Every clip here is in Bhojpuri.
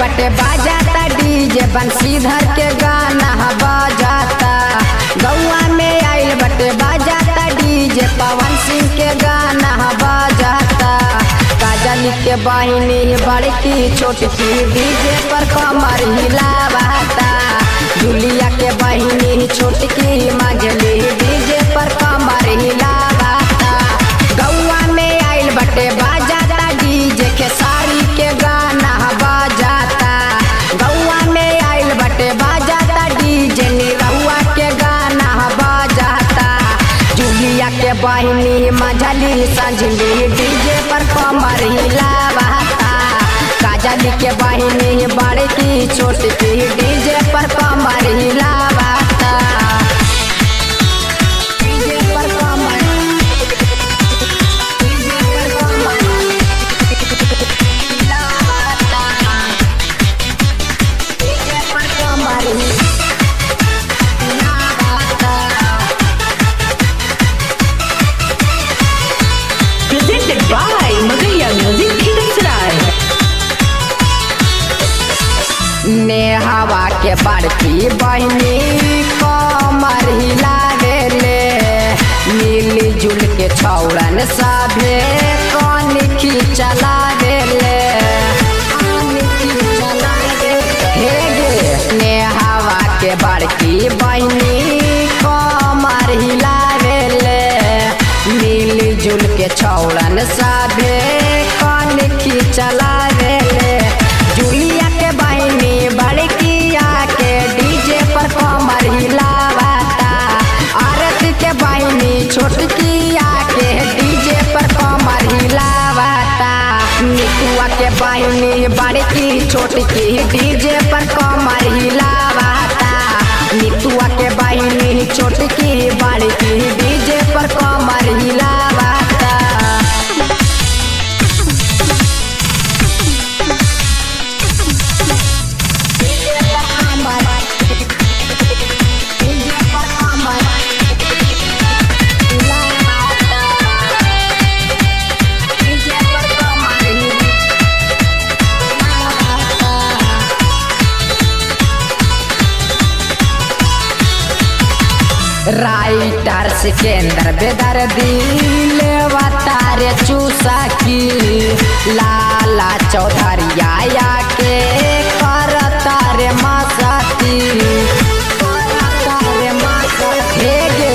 बटे बाजाता डीजे बंसीधर के गाना बजाता। गौआ में आइल बटे बाजाता डीजे पवन सिंह के गाना बजाता। काजल के बहिनी बड़की छोटकी डीजे पर कमर हिलावाता। जुलिया के बहिनी छोटकी मझली डीजे पर कमर हिलावाता। गौआ में आइल बटे बाजाता डीजे के साड़ी के गाना बजाता। गौआ में आइल बटे बाजाता डीजे निरहुआ के गाना बजाता। जुलिया के बहिनी मझली संझली डीजे पर कमर हिलावाता। काजल के बहिनी बड़की छोटकी डीजे पर कमर हिलावाता। डीजे पर कमर हिलावाता। डीजे पर कमर हिलावाता। Presented by Magaya Music Khidachrai. नेहवा के बड़की बहिनी कमर हिलावेले। मिली जुल के छौड़न सभे कौन खिचलावेले। हे गे नेहवा के बड़की बहिनी कमर हिलावेले। मिली जुल के छौड़न सभे कौन खिचलावेले। जुलिया के बहिनी बड़किया के डीजे पर कमर हिलावाता। आरती के बहिनी छोटकिया के डीजे पर कमर हिलावाता। निकुआ के बहिनी बड़की छोटकी डीजे पर कमर हिलावाता। निकुआ के बहिनी छोटकी बड़की डीजे पर कमर हिलावाता। राइटर सिकंदर बेदर्दी लेवतारे चूसा की। लाला चौधरिया या के करतारे मस्ती। हे गे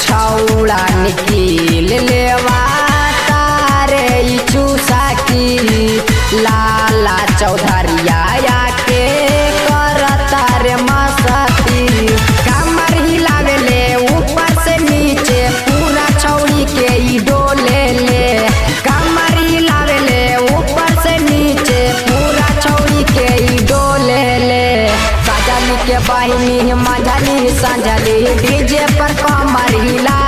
छौड़ा निकील लेवतारे चूसा की। लाला चौधरिया या के करतारे मस्ती। कमर हिलावेले ऊपर से नीचे पूरा छौड़ी के ई डोले ले। कमर हिलावेले ऊपर से नीचे पूरा छौड़ी के ई डोले ले। काजल के बहिनी मझली संझली डीजे पर कमर हिला